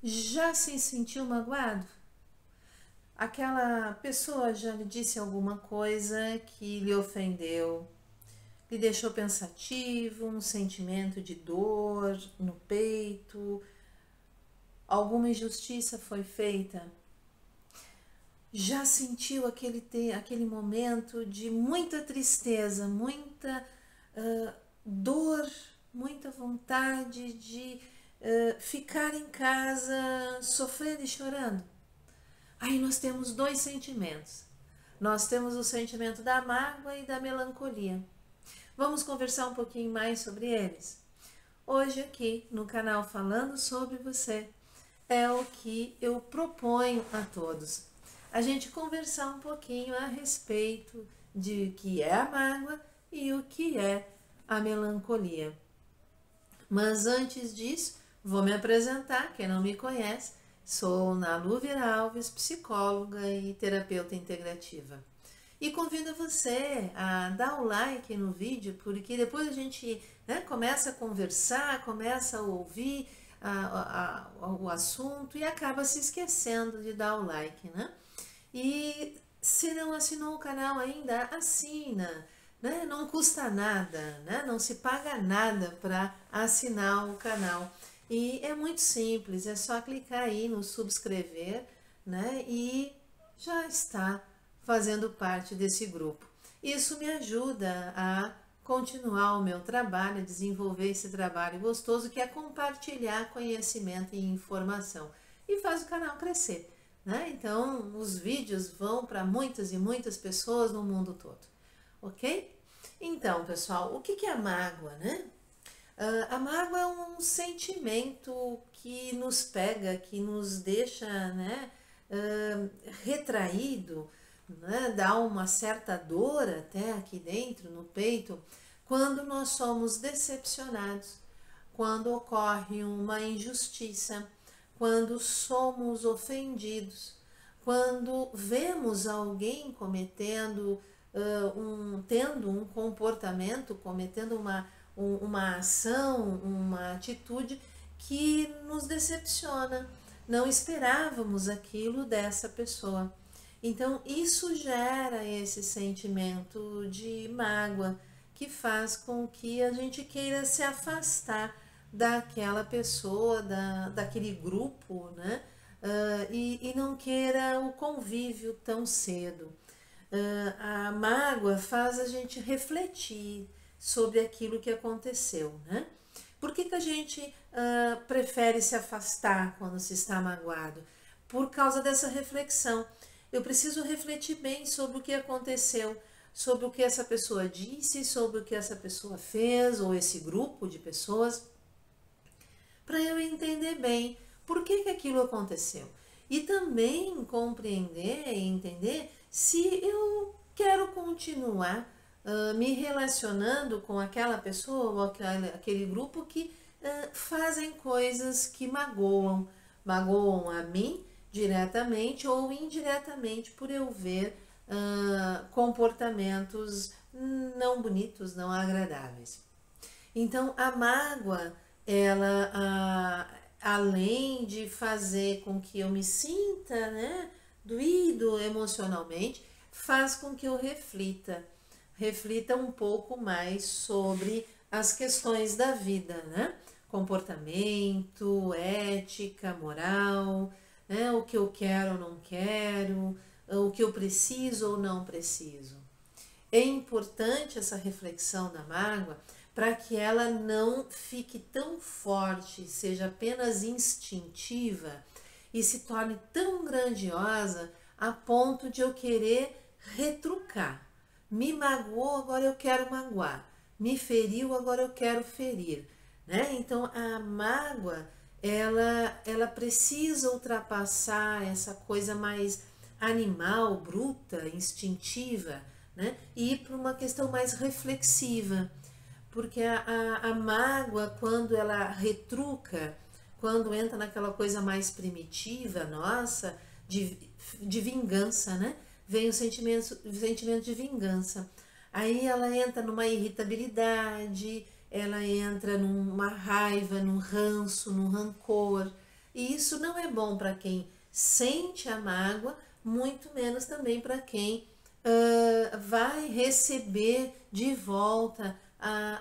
Já se sentiu magoado? Aquela pessoa já lhe disse alguma coisa que lhe ofendeu, lhe deixou pensativo, um sentimento de dor no peito, alguma injustiça foi feita? Já sentiu aquele momento de muita tristeza, muita dor, muita vontade de ficar em casa sofrendo e chorando? Aí nós temos dois sentimentos. Nós temos o sentimento da mágoa e da melancolia. Vamos conversar um pouquinho mais sobre eles? Hoje aqui no canal Falando Sobre Você é o que eu proponho a todos. A gente conversar um pouquinho a respeito de o que é a mágoa e o que é a melancolia. Mas antes disso, vou me apresentar, quem não me conhece, sou Nalu Vira Alves, psicóloga e terapeuta integrativa. E convido você a dar o like no vídeo, porque depois a gente começa a conversar, começa a ouvir o assunto e acaba se esquecendo de dar o like, né? E se não assinou o canal ainda, assina, né? Não custa nada, né? Não se paga nada para assinar o canal. E é muito simples, é só clicar aí no subscrever, né? E já está fazendo parte desse grupo. Isso me ajuda a continuar o meu trabalho, a desenvolver esse trabalho gostoso que é compartilhar conhecimento e informação e faz o canal crescer, né? Então, os vídeos vão para muitas e muitas pessoas no mundo todo, ok? Então, pessoal, o que é a mágoa, né? A mágoa é um sentimento que nos pega, que nos deixa, né, retraído, né, dá uma certa dor até aqui dentro, no peito, quando nós somos decepcionados, quando ocorre uma injustiça, quando somos ofendidos, quando vemos alguém tendo um comportamento, cometendo uma ação, uma atitude que nos decepciona. Não esperávamos aquilo dessa pessoa. Então, isso gera esse sentimento de mágoa que faz com que a gente queira se afastar daquela pessoa, daquele grupo, né? E não queira o convívio tão cedo. A mágoa faz a gente refletir sobre aquilo que aconteceu, né? Por que a gente prefere se afastar quando se está magoado? Por causa dessa reflexão. Eu preciso refletir bem sobre o que aconteceu, sobre o que essa pessoa disse, sobre o que essa pessoa fez, ou esse grupo de pessoas, para eu entender bem por que aquilo aconteceu. E também compreender e entender se eu quero continuar me relacionando com aquela pessoa ou aquele grupo que fazem coisas que magoam a mim diretamente ou indiretamente por eu ver comportamentos não bonitos, não agradáveis. Então, a mágoa, ela, além de fazer com que eu me sinta, né, doído emocionalmente, faz com que eu reflita um pouco mais sobre as questões da vida, né? Comportamento, ética, moral, né? O que eu quero ou não quero, o que eu preciso ou não preciso. É importante essa reflexão da mágoa para que ela não fique tão forte, seja apenas instintiva e se torne tão grandiosa a ponto de eu querer retrucar. Me magoou, agora eu quero magoar. Me feriu, agora eu quero ferir. Né? Então a mágoa, ela precisa ultrapassar essa coisa mais animal, bruta, instintiva, né? E ir para uma questão mais reflexiva. Porque a mágoa, quando ela retruca, quando entra naquela coisa mais primitiva, nossa, de vingança, né? Vem o sentimento de vingança. Aí ela entra numa irritabilidade, ela entra numa raiva, num ranço, num rancor, E isso não é bom para quem sente a mágoa, muito menos também para quem vai receber de volta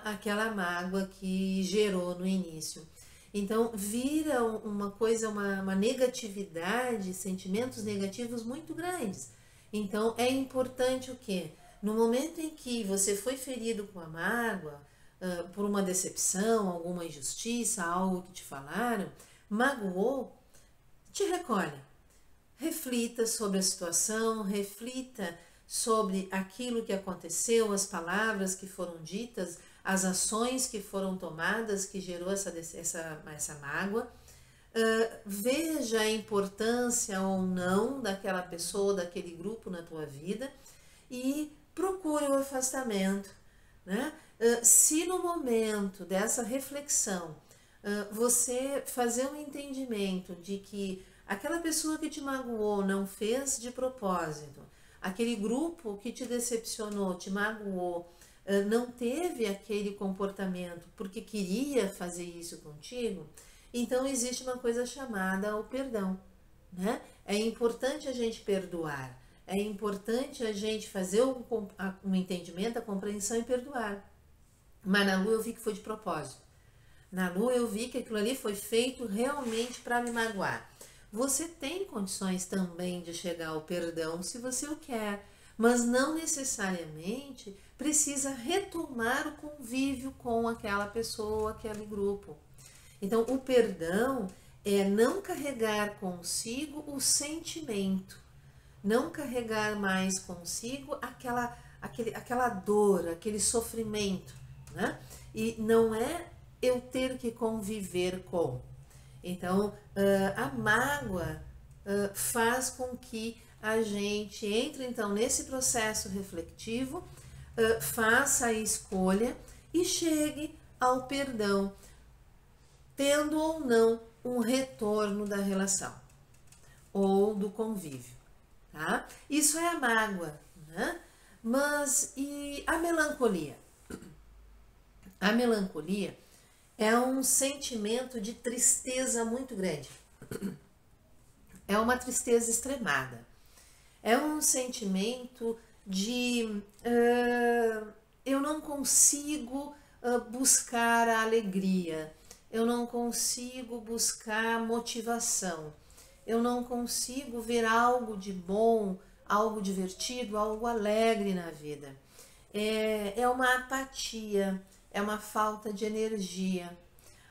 aquela mágoa que gerou no início. Então vira uma coisa, uma negatividade, sentimentos negativos muito grandes. Então é importante o quê? No momento em que você foi ferido com a mágoa, por uma decepção, alguma injustiça, algo que te falaram, magoou, te recolhe. Reflita sobre a situação, reflita sobre aquilo que aconteceu, as palavras que foram ditas, as ações que foram tomadas que gerou essa mágoa. Veja a importância ou não daquela pessoa, daquele grupo na tua vida e procure o afastamento, né? Se no momento dessa reflexão você fazer um entendimento de que aquela pessoa que te magoou não fez de propósito, aquele grupo que te decepcionou, te magoou, não teve aquele comportamento porque queria fazer isso contigo, então existe uma coisa chamada o perdão, né? É importante a gente perdoar, é importante a gente fazer um entendimento, a compreensão e perdoar. Mas na lua eu vi que foi de propósito. Na lua eu vi que aquilo ali foi feito realmente para me magoar. Você tem condições também de chegar ao perdão se você o quer, mas não necessariamente precisa retomar o convívio com aquela pessoa, aquele grupo. Então, o perdão é não carregar consigo o sentimento, não carregar mais consigo aquela dor, aquele sofrimento, né? E não é eu ter que conviver com. Então, a mágoa faz com que a gente entre então nesse processo refletivo, faça a escolha e chegue ao perdão, tendo ou não um retorno da relação ou do convívio, tá? Isso é a mágoa, né? Mas e a melancolia? A melancolia é um sentimento de tristeza muito grande. É uma tristeza extremada. É um sentimento de eu não consigo buscar a alegria, eu não consigo buscar motivação, eu não consigo ver algo de bom, algo divertido, algo alegre na vida. É uma apatia, é uma falta de energia.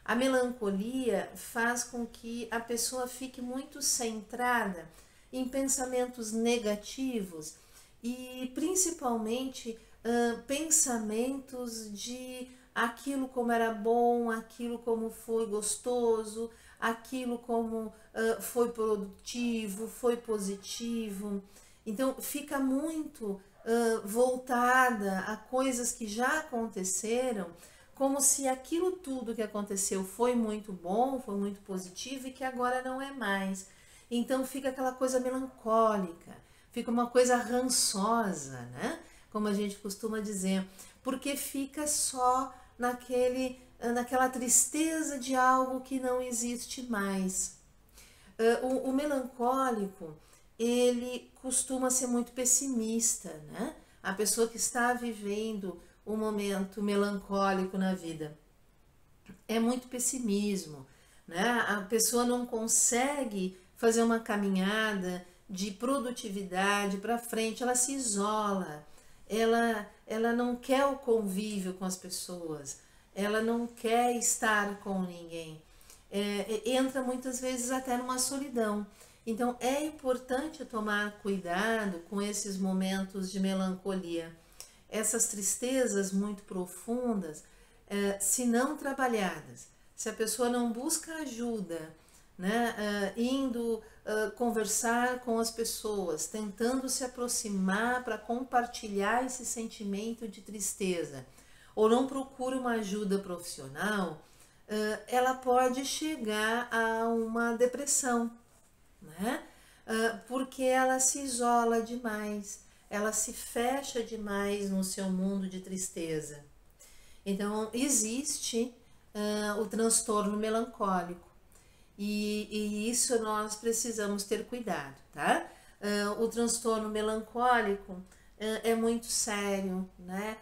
A melancolia faz com que a pessoa fique muito centrada em pensamentos negativos e principalmente pensamentos de aquilo como era bom, aquilo como foi gostoso, aquilo como foi produtivo, foi positivo. Então fica muito voltada a coisas que já aconteceram, como se aquilo tudo que aconteceu foi muito bom, foi muito positivo e que agora não é mais. Então fica aquela coisa melancólica, fica uma coisa rançosa, né? Como a gente costuma dizer, porque fica só naquela tristeza de algo que não existe mais. O melancólico, ele costuma ser muito pessimista, né? A pessoa que está vivendo um momento melancólico na vida é muito pessimismo, né? A pessoa não consegue fazer uma caminhada de produtividade para frente, ela se isola, ela não quer o convívio com as pessoas, ela não quer estar com ninguém, entra muitas vezes até numa solidão. Então é importante tomar cuidado com esses momentos de melancolia. Essas tristezas muito profundas, se não trabalhadas, se a pessoa não busca ajuda, né, indo conversar com as pessoas, tentando se aproximar para compartilhar esse sentimento de tristeza, ou não procura uma ajuda profissional, ela pode chegar a uma depressão, né? Porque ela se isola demais, ela se fecha demais no seu mundo de tristeza. Então, existe o transtorno melancólico. e isso nós precisamos ter cuidado, tá? O transtorno melancólico é muito sério, né?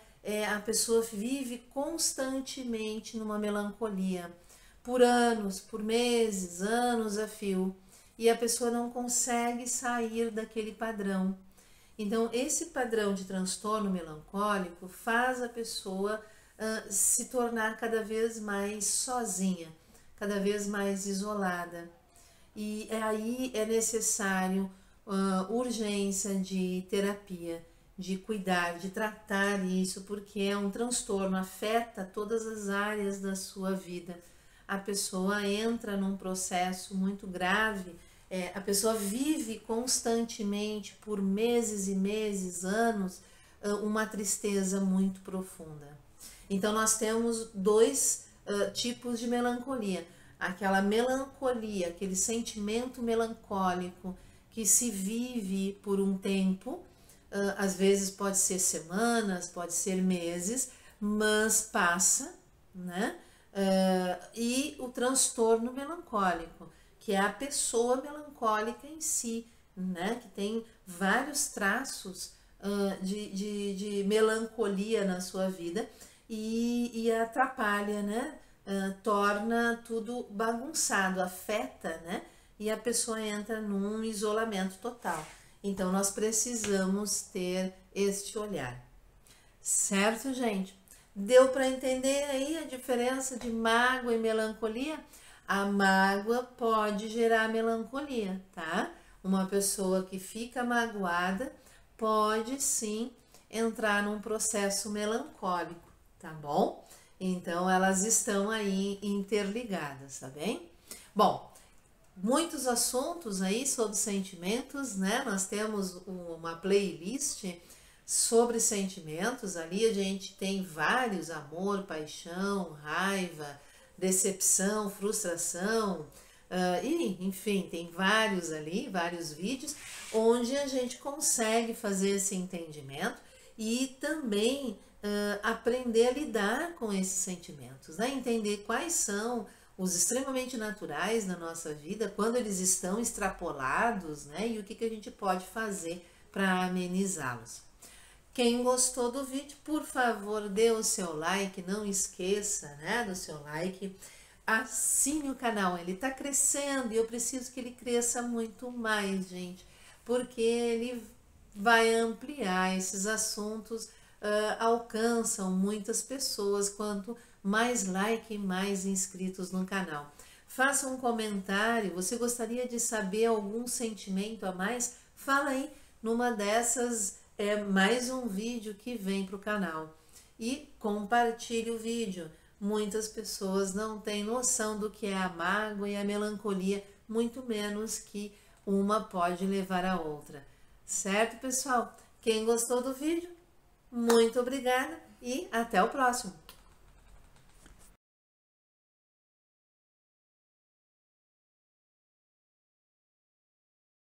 A pessoa vive constantemente numa melancolia, por anos, por meses, anos a fio, e a pessoa não consegue sair daquele padrão. Então, esse padrão de transtorno melancólico faz a pessoa se tornar cada vez mais sozinha, cada vez mais isolada. E aí é necessário urgência de terapia, de cuidar, de tratar isso, porque é um transtorno, afeta todas as áreas da sua vida. A pessoa entra num processo muito grave, a pessoa vive constantemente por meses e meses, anos, uma tristeza muito profunda. Então nós temos dois tipos de melancolia. Aquela melancolia, aquele sentimento melancólico que se vive por um tempo, às vezes pode ser semanas, pode ser meses, mas passa, né? E o transtorno melancólico, que é a pessoa melancólica em si, né? Que tem vários traços de melancolia na sua vida e atrapalha, né? Torna tudo bagunçado, afeta, né? E a pessoa entra num isolamento total. Então nós precisamos ter este olhar. Certo, gente? Deu para entender aí a diferença de mágoa e melancolia? A mágoa pode gerar melancolia, tá? Uma pessoa que fica magoada pode sim entrar num processo melancólico, tá bom? Então elas estão aí interligadas, tá bem? Bom, muitos assuntos aí sobre sentimentos, né? Nós temos uma playlist sobre sentimentos, ali a gente tem vários: amor, paixão, raiva, decepção, frustração, e enfim, tem vários ali, vários vídeos, onde a gente consegue fazer esse entendimento e também aprender a lidar com esses sentimentos, né? Entender quais são os extremamente naturais na nossa vida, quando eles estão extrapolados, né? E o que a gente pode fazer para amenizá-los. Quem gostou do vídeo, por favor, dê o seu like, não esqueça, né, do seu like. Assine o canal, ele está crescendo e eu preciso que ele cresça muito mais, gente, porque ele vai ampliar esses assuntos, alcançam muitas pessoas, quanto mais like e mais inscritos no canal. Faça um comentário, você gostaria de saber algum sentimento a mais? Fala aí, numa dessas é mais um vídeo que vem para o canal. E compartilhe o vídeo. Muitas pessoas não têm noção do que é a mágoa e a melancolia, muito menos que uma pode levar a outra. Certo, pessoal? Quem gostou do vídeo, muito obrigada e até o próximo!